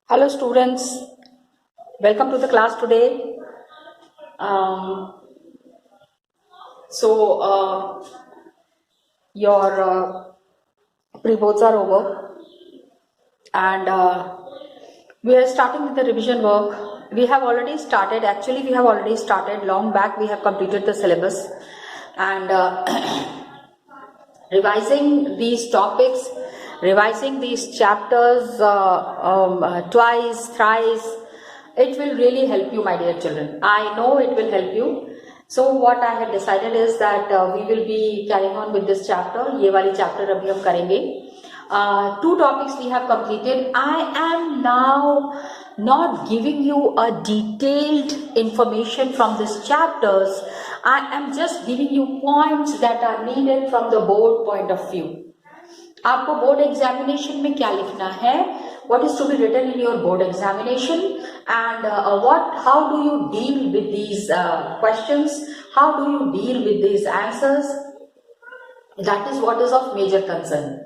Hello students, welcome to the class today. Um, so your pre-boards are over and we are starting with the revision work. We have already started long back. We have completed the syllabus and revising these topics, revising these chapters twice, thrice, it will really help you, my dear children. I know it will help you. So what I have decided is that we will be carrying on with this chapter. ये वाली chapter अभी हम करेंगे. Two topics we have completed. I am now not giving you a detailed information from these chapters. I am just giving you points that are needed from the board point of view. आपको board examination में क्या लिखना है, what is to be written in your board examination, and how do you deal with these questions, how do you deal with these answers, that is what is of major concern.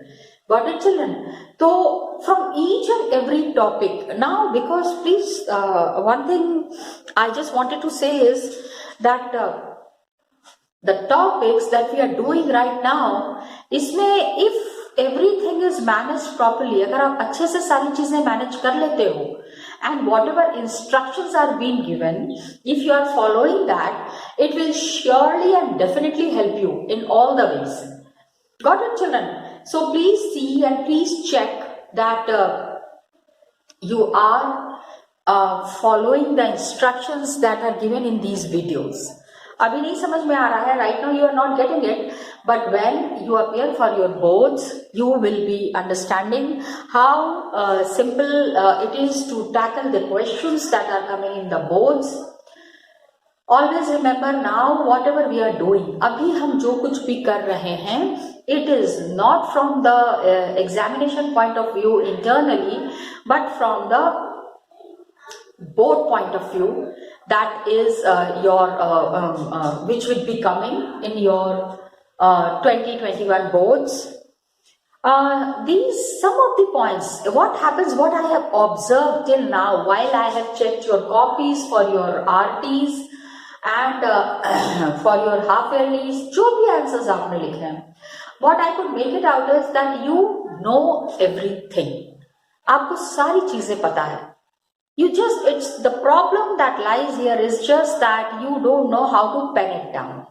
Got it, children? So from each and every topic now, because please one thing I just wanted to say is that the topics that we are doing right now, इसमें if everything is managed properly, अगर आप अच्छे से सारी चीजें manage कर लेते हो and whatever instructions are being given, if you are following that, it will surely and definitely help you in all the ways. Got it, children? So please see and please check that you are following the instructions that are given in these videos. अभी नहीं समझ में आ रहा है, right now you are not getting it, but when you appear for your boards, you will be understanding how simple it is to tackle the questions that are coming in the boards. Always remember now whatever we are doing, अभी हम जो कुछ भी कर रहे हैं, it is not from the examination point of view internally, but from the board point of view, that is which will be coming in your 2021 boards. These some of the points, what happens, what I have observed till now while I have checked your copies for your RTs and for your half yearlies, जो भी answers आपने लिखे हैं, what I could make it out is that you know everything. आपको सारी चीजें पता है. It's the problem that lies here is just that you don't know how to pen it down.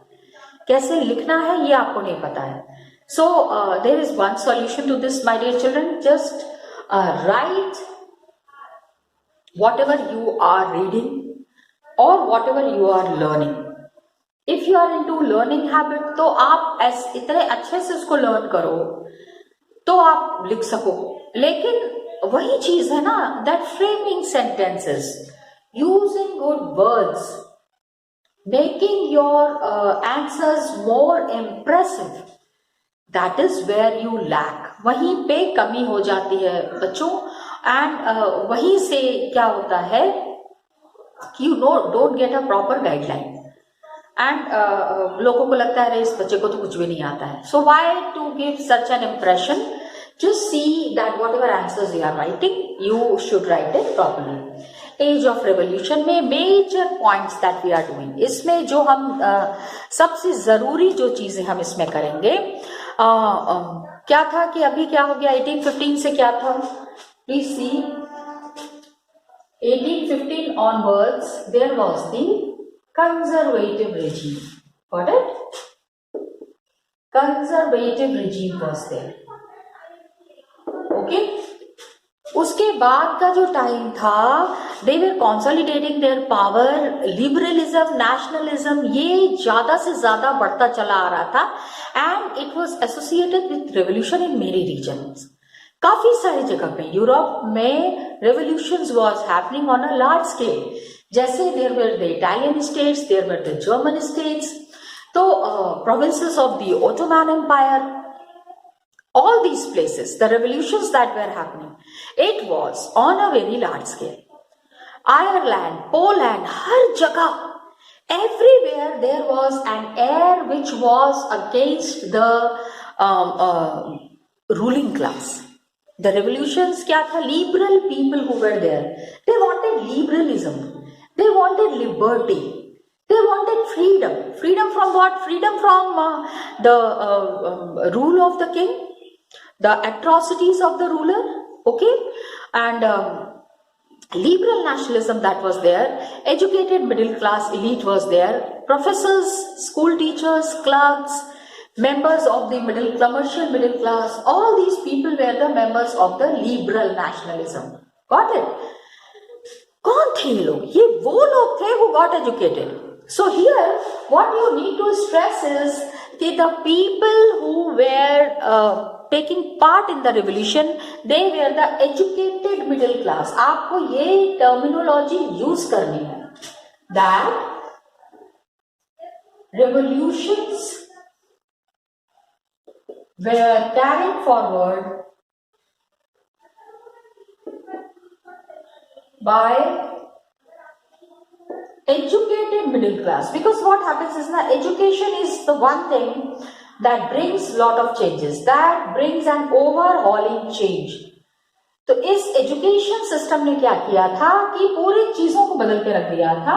कैसे लिखना है ये आपको नहीं पता है. So there is one solution to this, my dear children. Just write whatever you are reading or whatever you are learning. If you are into learning habit, तो आप इतने अच्छे से उसको लर्न करो तो आप लिख सको. लेकिन वही चीज है ना, that framing sentences, using good words, making your answers more impressive, that is where you lack. वहीं पे कमी हो जाती है बच्चों. एंड वहीं से क्या होता है कि you don't get a proper guideline. And लोगों को लगता है इस बच्चे को तो कुछ भी नहीं आता है. So why to give such an impression? Just see that whatever answers you are writing, you should write it properly. Age of Revolution में major points that we are doing. इसमें जो हम सबसे जरूरी जो चीजें हम इसमें करेंगे, क्या था कि अभी क्या हो गया 1815 से क्या था? Please see. 1815 onwards, there was the conservative regime. Got it? Conservative regime was there. Okay? उसके बाद का जो टाइम था, they were consolidating their power, liberalism, nationalism, ये ज्यादा से ज्यादा बढ़ता चला आ रहा था, and it was associated with revolution in many regions. काफी सारी जगह पे यूरोप में revolutions was happening on a large scale. जैसे there were the Italian states, there were the German states, तो provinces of the Ottoman Empire, all these places, the revolutions that were happening, it was on a very large scale. Ireland, Poland, हर जगह, everywhere there was an air which was against the ruling class. The revolutions क्या था? Liberal people who were there, they wanted liberalism, they wanted liberty, they wanted freedom. Freedom from what? Freedom from the rule of the king, the atrocities of the ruler, okay, and liberal nationalism that was there, educated middle class elite was there, professors, school teachers, clerks, members of the commercial middle class, all these people were the members of the liberal nationalism. Got it? कौन थे ये लोग? ये वो लोग थे who got educated. So here what you need to stress is that the people who were taking part in the revolution, they were the educated middle class. आपको ये terminology use करनी है, that revolutions were carried forward by educated middle class. Because what happens is that education is the one thing that brings lot of changes, that brings an overhauling change. तो इस education system ने क्या किया था कि पूरी चीजों को बदल के रख दिया था.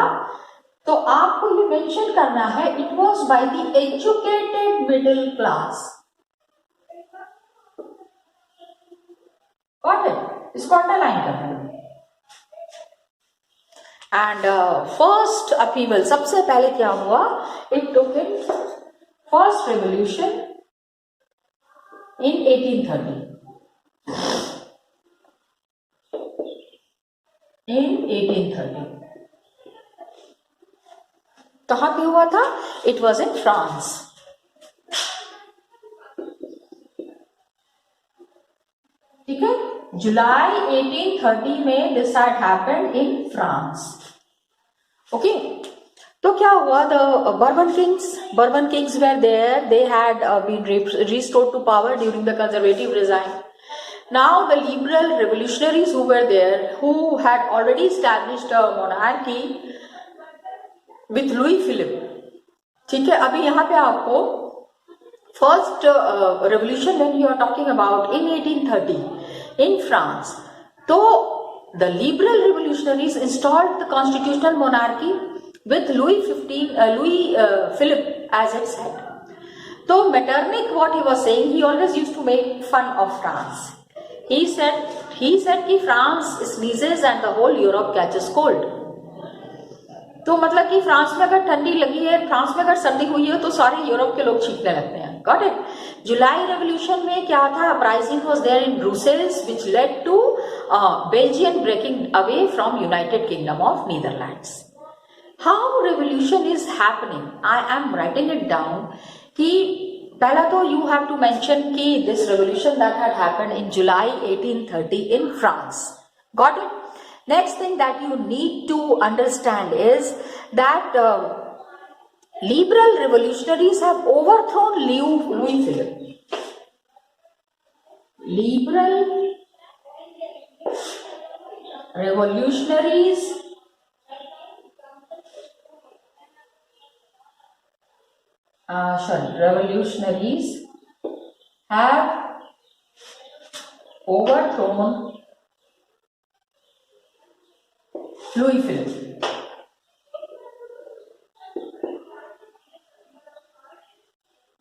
तो आपको ये मेंशन करना है, it was by the educated middle class. Got it? इसको अंडरलाइन करना है. एंड फर्स्ट अपीवल, सबसे पहले क्या हुआ? It took in first revolution in 1830. In 1830 कहां पे हुआ था? It was in France. ठीक है, जुलाई 1830 में this had happened in France. Okay, तो क्या हुआ? The Bourbon kings were there, they had been restored to power during the conservative resign. Now the liberal revolutionaries who were there, who had already established a monarchy with Louis Philippe. ठीक है, अभी यहाँ पे आपको first revolution when you are talking about in 1830 in France, तो the liberal revolutionaries installed the constitutional monarchy with Louis Philippe as its head. So Metternich, what he was saying, he always used to make fun of France. He said कि France sneezes and the whole Europe catches cold. तो मतलब कि France में अगर ठंडी लगी है, France में अगर सर्दी हुई है, तो सारे यूरोप के लोग छींकने लगते हैं. Got it? जुलाई रेवोल्यूशन में क्या था? Uprising was there in Brussels which led to Belgian breaking away from United Kingdom of Netherlands. How revolution is happening? I am writing it down कि पहला तो यू हैव टू मेंशन कि this revolution that had happened in July 1830 in France. Got it? Next thing that you need to understand is that liberal revolutionaries have overthrown Louis Philippe. Liberal revolutionaries have overthrown Louis Philippe.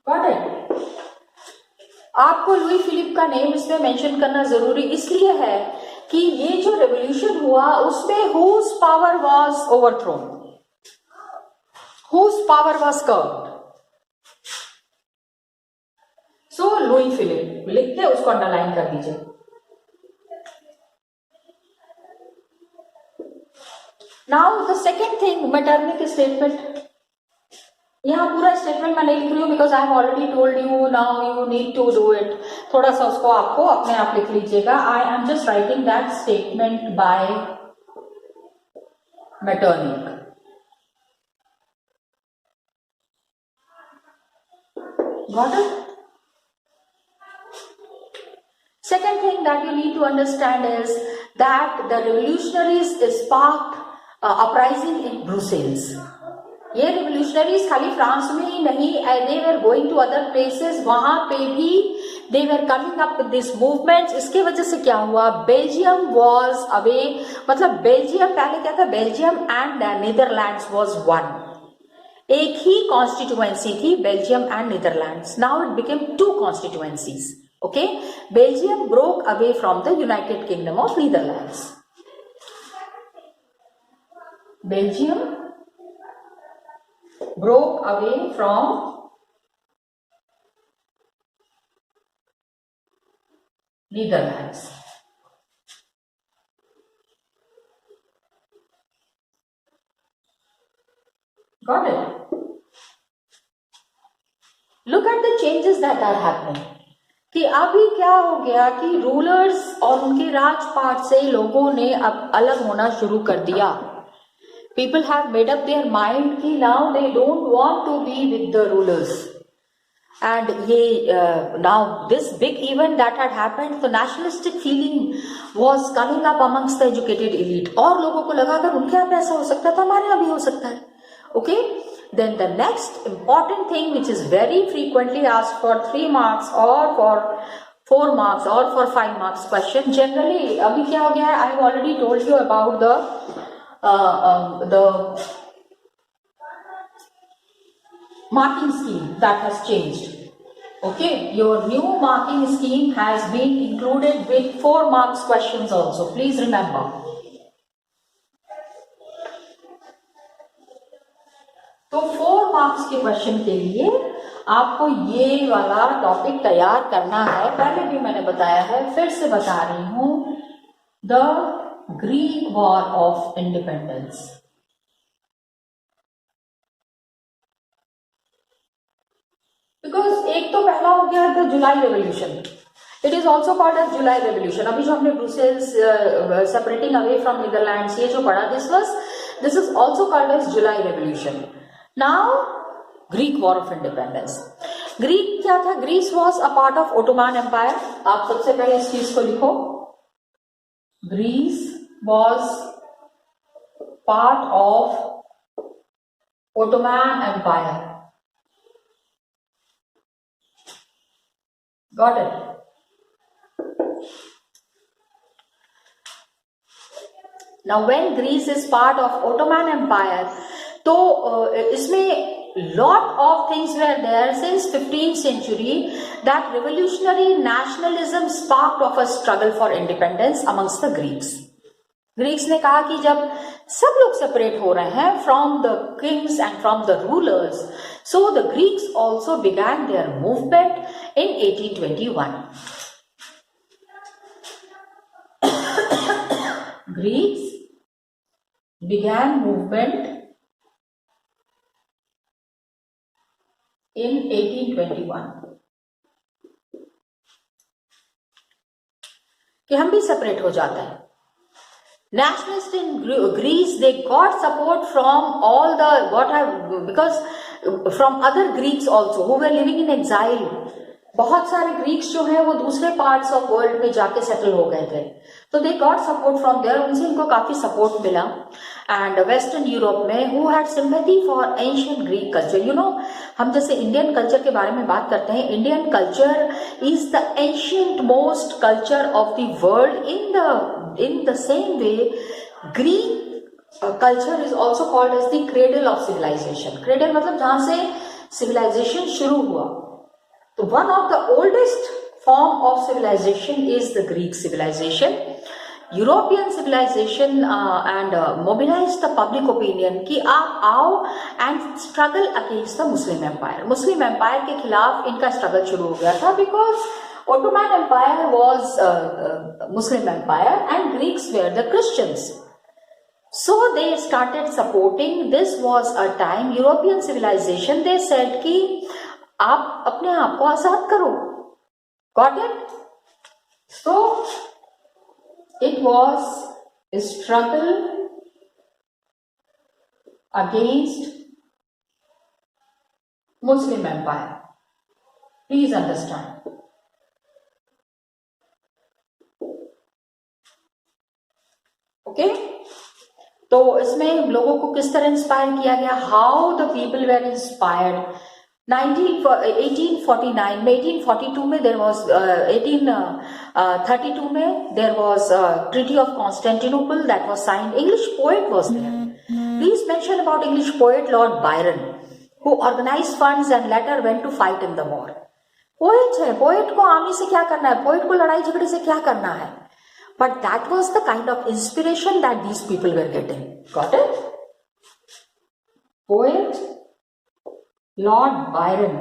Got it? आपको Louis Philippe का name इसमें mention करना जरूरी इसलिए है कि ये जो रेवोल्यूशन हुआ उसमें whose power was overthrown, whose power was curbed. So Louis Philippe लिख के उसको अंडरलाइन कर दीजिए. Now the second thing, Metternich statement. यहाँ पूरा स्टेटमेंट मैं नहीं लिख रही हूँ because I have already told you, now you need to do it. थोड़ा सा उसको आपको अपने आप लिख लीजिएगा. I am just writing that statement by Metternich. Got it? Second thing that you need to understand is that the revolutionaries sparked uprising in Brussels. ये revolutionaries खाली फ्रांस में ही नहीं, they were going to other places, वहां पे भी they were coming up with this movements. इसके वजह से क्या हुआ, बेल्जियम वॉज अवे, मतलब बेल्जियम पहले क्या था, Belgium and Netherlands was one, एक ही कॉन्स्टिट्यूएंसी थी Belgium and Netherlands. Now it became two constituencies. Okay, Belgium broke away from the United Kingdom of Netherlands. Belgium broke away from Netherlands. Got it? Look at the changes that are happening. कि अभी क्या हो गया कि rulers और उनके राजपाट से लोगों ने अब अलग होना शुरू कर दिया। People have made up their mind कि now they don't want to be with the rulers. And now this big event that had happened, the nationalistic feeling was coming up amongst the educated elite. और लोगों को लगा अगर उनके यहाँ पे ऐसा हो सकता है तो हमारे यहाँ भी हो सकता है. Okay, then the next important thing which is very frequently asked for 3 marks or for 4 marks or for 5 marks question, generally अभी क्या हो गया है, I have already told you about the marking scheme that has changed. Okay, your new marking scheme has been included with 4 marks questions also. Please remember. तो 4 marks के question के लिए आपको ये वाला टॉपिक तैयार करना है। पहले भी मैंने बताया है, फिर से बता रही हूं, the Greek war of independence. Because एक तो पहला हो गया the July revolution, it is also called as July revolution. अभी जो हमने Brussels separating away from Netherlands ये जो पढ़ा, this is also called as July revolution. Now Greek war of independence. Greek क्या था, Greece was a part of Ottoman empire. आप सबसे पहले इस चीज को लिखो, Greece was part of Ottoman empire. Got it? Now when Greece is part of Ottoman Empire, तो इसमें lot of things were there since 15th century that revolutionary nationalism sparked of a struggle for independence amongst the Greeks. Greeks ने कहा कि जब सब लोग separate हो रहे हैं from the Kings and from the rulers, so the Greeks also began there movement in 1821. Greeks began movement in 1821 कि हम भी सेपरेट हो जाते हैं. Nationalists in Greece, they got support from all the because from other Greeks also who were living in exile. बहुत सारे Greeks जो हैं वो दूसरे पार्ट्स ऑफ वर्ल्ड में जाके सेटल हो गए थे, तो they got support from there, उनसे इनको काफी सपोर्ट मिला. एंड वेस्टर्न यूरोप में who had sympathy for ancient Greek culture. You know, हम जैसे इंडियन कल्चर के बारे में बात करते हैं, Indian culture is the ancient most culture of the world. In the same way Greek culture is also called as the cradle of civilization. Cradle मतलब जहां से सिविलाइजेशन शुरू हुआ. तो one of the oldest form of civilization is the Greek civilization. European civilization and mobilized the public opinion कि आप आओ and struggle against the Muslim Empire. Muslim Empire के खिलाफ इनका struggle शुरू हो गया था because Ottoman Empire was Muslim Empire and Greeks were the Christians. So they started supporting. This was a time European civilization, they said कि आप अपने आप को आजाद करो. Got it? So it was a struggle against Muslim Empire. Please understand. Okay? तो इसमें लोगों को किस तरह इंस्पायर किया गया? How the people were inspired 1849 में, 1842 में देर वॉज 1832 में there was treaty of Constantinople that was signed. English poet was there. Please mention about English poet Lord Byron who organized funds and later went to fight in the war. Poet है, poet को army से क्या करना है, poet को लड़ाई झगड़े से क्या करना है. But that was the kind of inspiration that these people were getting. Got it? Poet Lord Byron.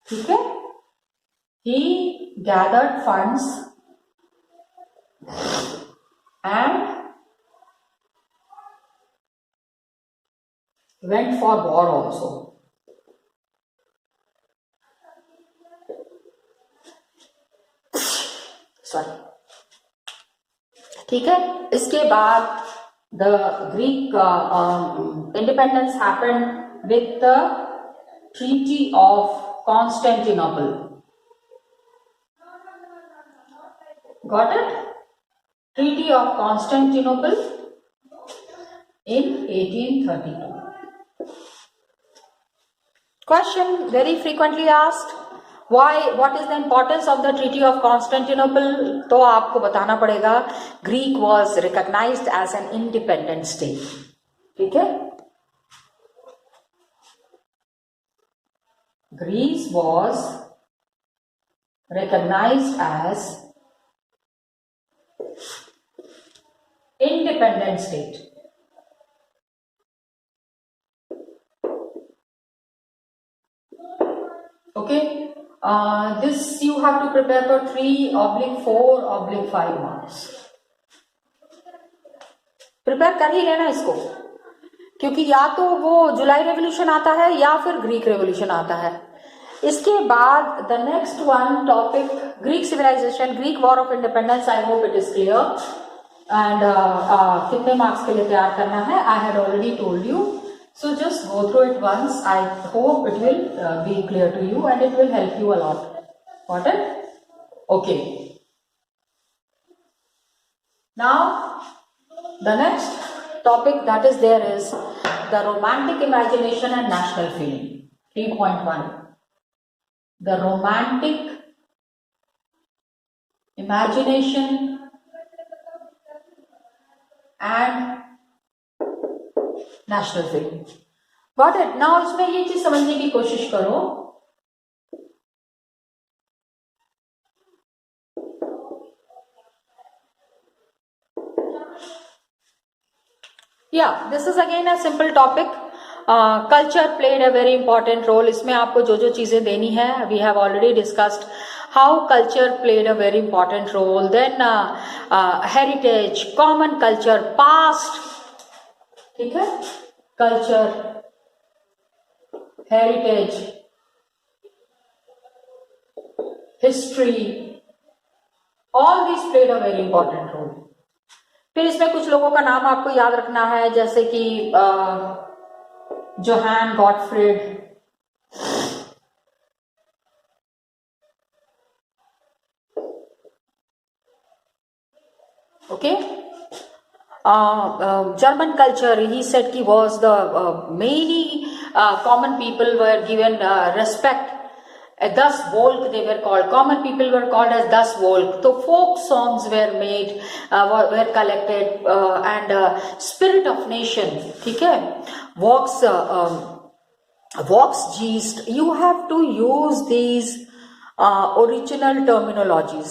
ठीक है? He gathered funds and went for war also. Sorry. ठीक है. इसके बाद the Greek independence happened with the Treaty of Constantinople. Got it? Treaty of Constantinople in 1832. Question very frequently asked. Why? What is the importance of the Treaty of Constantinople? तो आपको बताना पड़ेगा. Greek was recognized as an independent state. ठीक है? Greece was recognized as independent state. Okay. This you have to prepare for 3/4/5 marks. Prepare कर ही लेना इसको, क्योंकि या तो वो जुलाई रेवोल्यूशन आता है या फिर ग्रीक रेवोल्यूशन आता है. इसके बाद the next one topic Greek civilization, Greek war of independence. I hope it is clear. And कितने मार्क्स के लिए तैयार करना है, I had already told you. So just go through it once. I hope it will be clear to you and it will help you a lot. Got it? Okay. Now, the next topic that is there is the romantic imagination and national feeling. 3.1. The romantic imagination and national feeling. Got it? Now इसमें ये चीज समझने की कोशिश करो. या this is again a simple topic. Culture played a very important role. इसमें आपको जो जो चीजें देनी है, we have already discussed how culture played a very important role. Then heritage, common culture, past. ठीक है? Culture, heritage, history, all this played a very important role. फिर इसमें कुछ लोगों का नाम आपको याद रखना है, जैसे कि Johann Gottfried, okay. German culture, he said he was the many common people were given respect. Das Volk they were called. Common people were called as Das Volk. So folk songs were made, were collected, and spirit of nation. ठीक है? Vox gist. You have to use these original terminologies.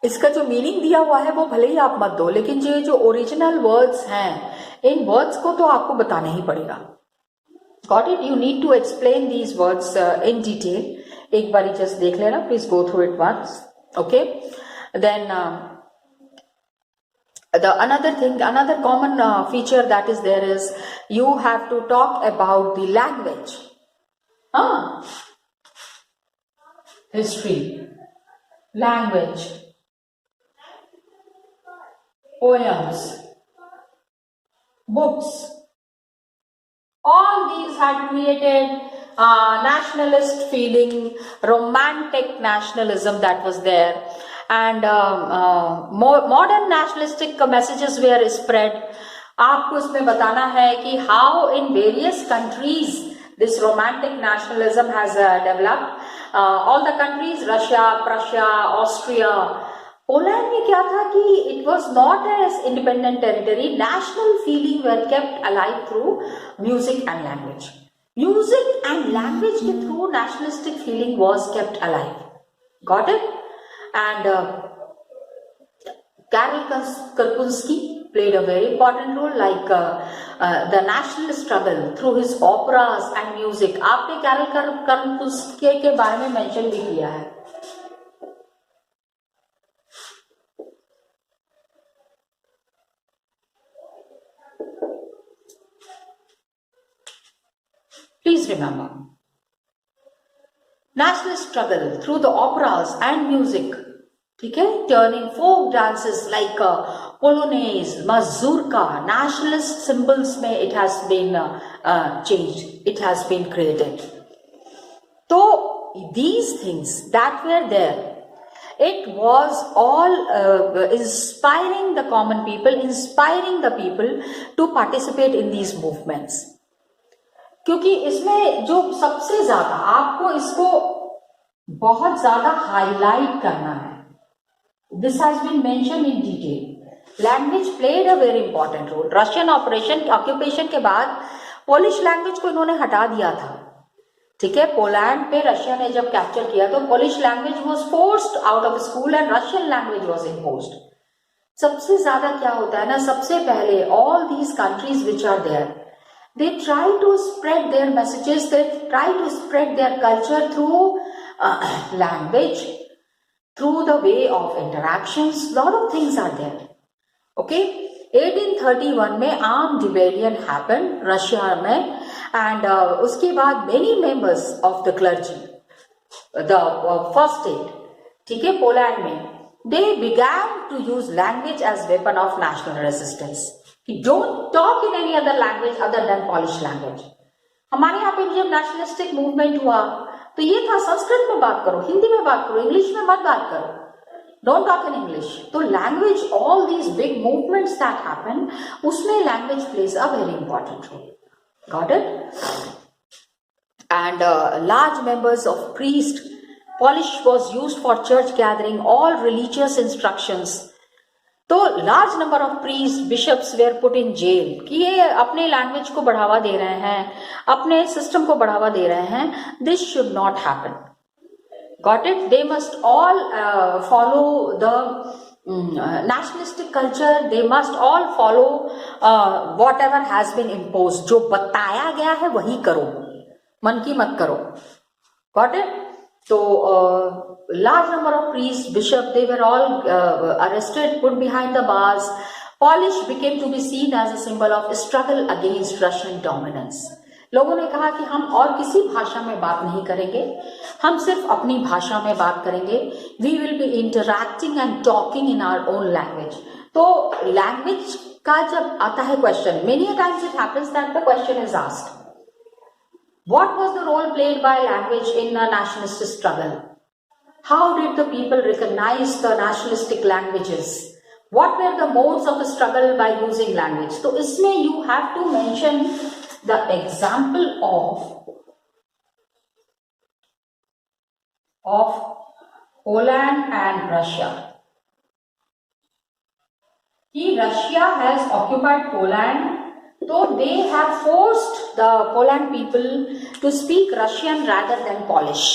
इसका जो meaning दिया हुआ है वो भले ही आप मत दो, लेकिन जो ओरिजिनल वर्ड्स हैं, इन वर्ड्स को तो आपको बताना ही पड़ेगा. Got it? You need to explain these words in detail. एक बारी जस्ट देख लेना, please go through it once. Okay. Then the another common feature that is there is you have to talk about the language. History, language, poems, books, all these had created nationalist feeling, romantic nationalism that was there, and modern nationalistic messages were spread. आपको इसमें बताना है कि how in various countries this romantic nationalism has developed. All the countries, Russia, Prussia, Austria, Poland में क्या था कि it was not as independent territory, national feeling were kept alive through music and language. Music and language के through nationalistic feeling was kept alive. Got it? And Karel Karpinski played a very important role, like the national struggle through his operas and music. आपने Carol कर्पुस्की के बारे में mention भी किया है। Please remember, national struggle through the operas and music. ठीक है, turning folk dances like polonaise, mazurka, nationalist symbols में it has been changed, it has been created. तो these things that were there, it was all inspiring the common people, inspiring the people to participate in these movements। क्योंकि इसमें जो सबसे ज्यादा आपको इसको बहुत ज्यादा हाईलाइट करना है, this has been mentioned in detail, language played a very important role। Russian occupation के बाद पोलिश लैंग्वेज को इन्होंने हटा दिया था। ठीक है, पोलैंड पे रशिया ने जब कैप्चर किया तो Polish language was forced out of school and Russian language was imposed. सबसे ज्यादा क्या होता है ना, सबसे पहले all these countries which are there, they try to spread their messages, they try to spread their culture through language, through the way of interactions, lot of things are there। okay, 1831 में armed rebellion happened Russia में, and उसके बाद many members of the clergy, the first state, ठीक है, Poland में, they began to use language as weapon of national resistance। don't talk in any other language other than Polish language। हमारे यहाँ पे जब नेशनलिस्टिक मूवमेंट हुआ तो ये था, संस्कृत में बात करो, हिंदी में बात करो, इंग्लिश में मत बात करो, डोंट टॉक इन इंग्लिश। तो language, all these big movements that happen, उसमें language plays a very important role. Got it? And large members of priest, Polish was used for church gathering, all religious instructions। तो large number of priest, bishops were put in jail कि ये अपने language को बढ़ावा दे रहे हैं, अपने सिस्टम को बढ़ावा दे रहे हैं। This should not happen. Got it? They must all follow the nationalistic culture, they must all follow whatever has been impose. जो बताया गया है वही करो, मन की मत करो। Got it? तो large number of priests, bishops, they were all arrested, put behind the bars। Polish became to be seen as a symbol of struggle against Russian dominance। लोगों ने कहा कि हम और किसी भाषा में बात नहीं करेंगे, हम सिर्फ अपनी भाषा में बात करेंगे। We will be interacting and talking in our own language। तो लैंग्वेज का जब आता है question, many a times it happens that the question is asked, what was the role played by language in a nationalist struggle? How did the people recognize the nationalistic languages? What were the modes of the struggle by using language? So इसमें you have to mention the example of Poland and Russia। कि Russia has occupied Poland, so they have forced the Poland people to speak Russian rather than Polish।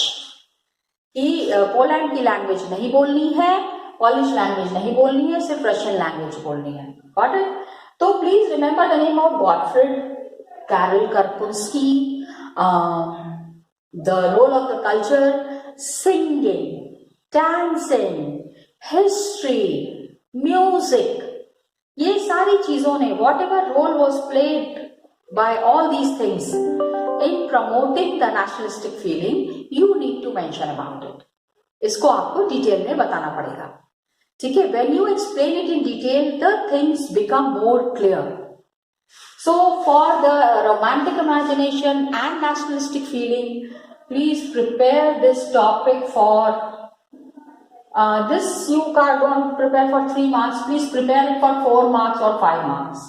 कि Poland की language नहीं बोलनी है, polish language नहीं बोलनी है, सिर्फ रशियन लैंग्वेज बोलनी है। Got it? तो please remember the name of Gottfried Karel Karpinski, the role of the culture, singing, dancing, history, music, ये सारी चीजों ने, whatever role was played by all these things in promoting the nationalistic feeling, you need to mention about it। इसको आपको detail में बताना पड़ेगा। ठीक है, when you explain it in detail, the things become more clear। So for the romantic imagination and nationalistic feeling, please prepare this topic for this you can't prepare for 3 marks, please prepare it for 4 marks or 5 marks।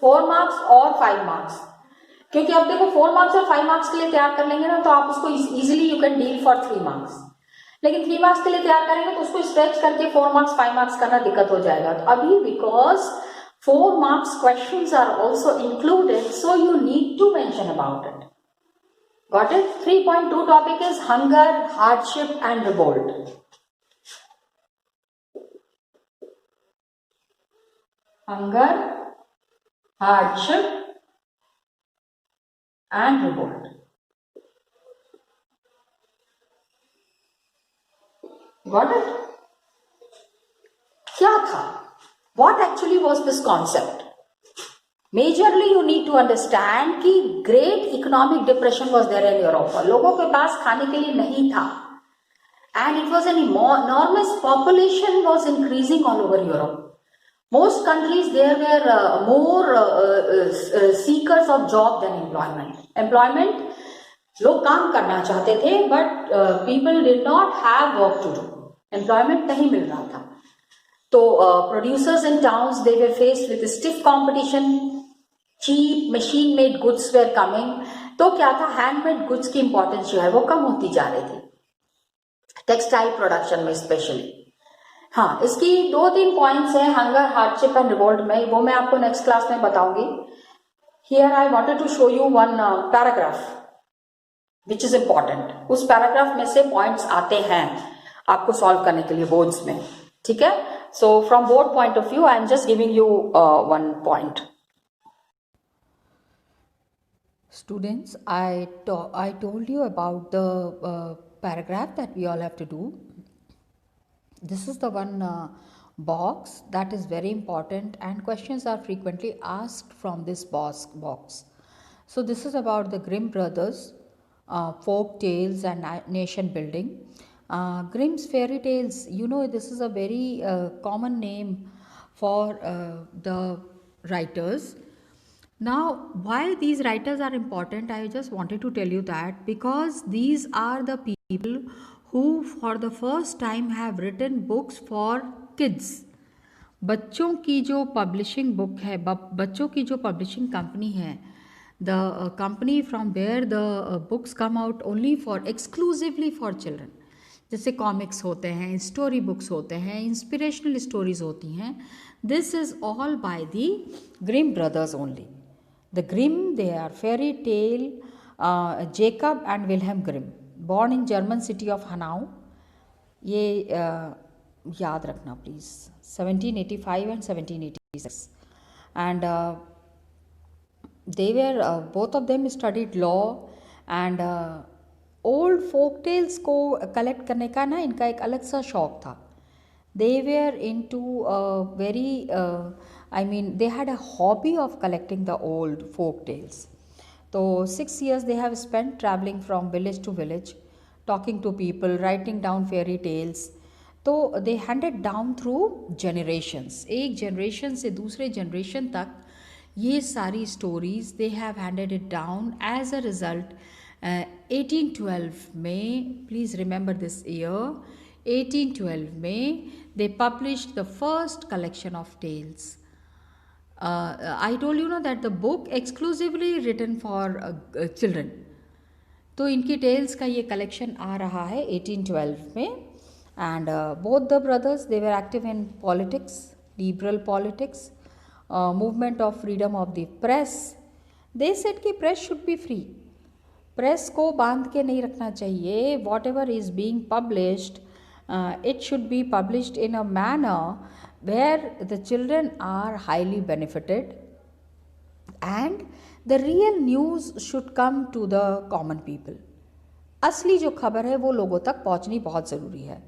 4 marks और 5 marks, क्योंकि अब देखो 4 marks और 5 marks के लिए तैयार कर लेंगे ना तो आप उसको easily you can deal for 3 marks, लेकिन 3 मार्क्स के लिए तैयार करेंगे तो उसको स्ट्रेच करके 4 मार्क्स 5 मार्क्स करना दिक्कत हो जाएगा। तो अभी because 4 marks questions are also included, so you need to mention about it. Got it? 3.2 topic is hunger, hardship and revolt. Hunger, hardship and revolt. Got it? क्या था? What actually was this concept? Majorly you need to understand कि great economic depression was there in Europe. लोगों के पास खाने के लिए नहीं था, and it was an enormous population was increasing all over Europe. Most countries there were more seekers of job than employment. Employment, लोग काम करना चाहते थे, but people did not have work to do. Employment नहीं मिल रहा था. तो producers in towns they were faced with stiff competition, cheap machine made goods were coming. तो क्या था, handmade goods की importance जो है वो कम होती जा रही थी, टेक्सटाइल प्रोडक्शन में स्पेशली. हाँ, इसकी 2-3 पॉइंट्स हैं हंगर, हार्डशिप एंड रिवोल्ट में, वो मैं आपको नेक्स्ट क्लास में बताऊंगी. Here I wanted to show you one paragraph which is important. उस पैराग्राफ में से पॉइंट्स आते हैं आपको सॉल्व करने के लिए बोर्ड्स में. ठीक है, so from board point of view I am just giving you one point. Students, I told you about the paragraph that we all have to do. This is the one box that is very important and questions are frequently asked from this box. So this is about the Grimm brothers, folk tales and nation building. Grimm's fairy tales, you know, this is a very common name for the writers. Now, why these writers are important, I just wanted to tell you that because these are the people who for the first time have written books for kids. बच्चों की जो publishing book है, बच्चों की जो publishing company है, the company from where the books come out only for exclusively for children. जैसे comics होते हैं, स्टोरी बुक्स होते हैं, इंस्पिरेशनल स्टोरीज होती हैं. This is all by the Grimm brothers only. The Grimm, they are fairy tale Jacob and Wilhelm Grimm, born in German city of Hanau. ये याद रखना प्लीज़, 1785 and 1786. And they were both of them studied law and old folk tales को collect करने का ना इनका एक अलग सा शौक था. They were into very I mean they had a hobby of collecting the old folk tales. तो 6 years they have spent traveling from village to village, talking to people, writing down fairy tales. तो they handed down through generations. एक generation से दूसरे generation तक ये सारी stories they have handed it down. As a result 1812 में, please remember this year, 1812 में they published the first collection of tales. I told you know that the book exclusively written for children. तो इनकी tales का ये collection आ रहा है 1812 में. And both the brothers, they were active in politics, liberal politics, movement of freedom of the press. They said कि press should be free. Press को बांध के नहीं रखना चाहिए. Whatever is being published, it should be published in a manner where the children are highly benefited and the real news should come to the common people. असली जो खबर है वो लोगों तक पहुंचनी बहुत ज़रूरी है.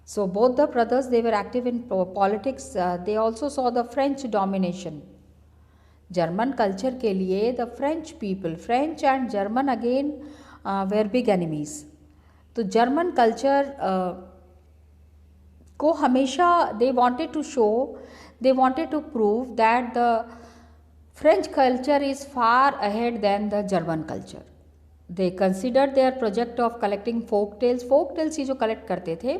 So both the brothers, they were active in politics. They also saw the French domination. German culture के लिए the French people, French and German again were big enemies. तो जर्मन कल्चर को हमेशा they wanted to show, they wanted to prove that the French culture is far ahead than the German culture. They consider their project of collecting folk tales. Folk tales ये जो collect करते थे,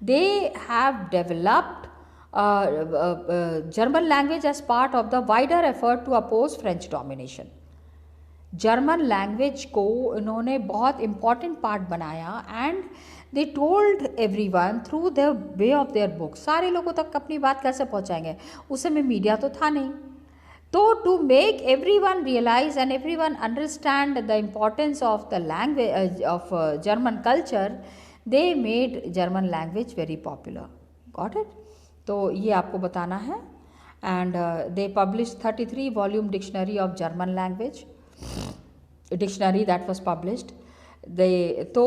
they have developed German language as part of the wider effort to oppose French domination. German language को उन्होंने बहुत important part बनाया and they told everyone through the way of their book. सारे लोगों तक अपनी बात कैसे पहुंचाएंगे, उस समय मीडिया तो था नहीं. तो to make everyone realise and everyone understand the importance of the language of German culture, they made German language very popular. Got it. तो ये आपको बताना है. And they publish 33 volume dictionary of German language, dictionary that was published. They तो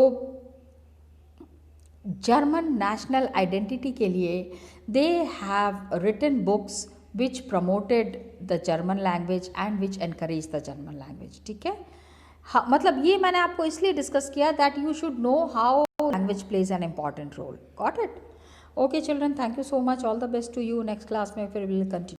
German national identity के लिए they have written books which promoted the German language and which encourage the German language. ठीक है. हाँ, मतलब ये मैंने आपको इसलिए डिस्कस किया that you should know how language plays an important role. Got it. Okay children, thank you so much. All the best to you. Next class में फिर विल कंटिन्यू.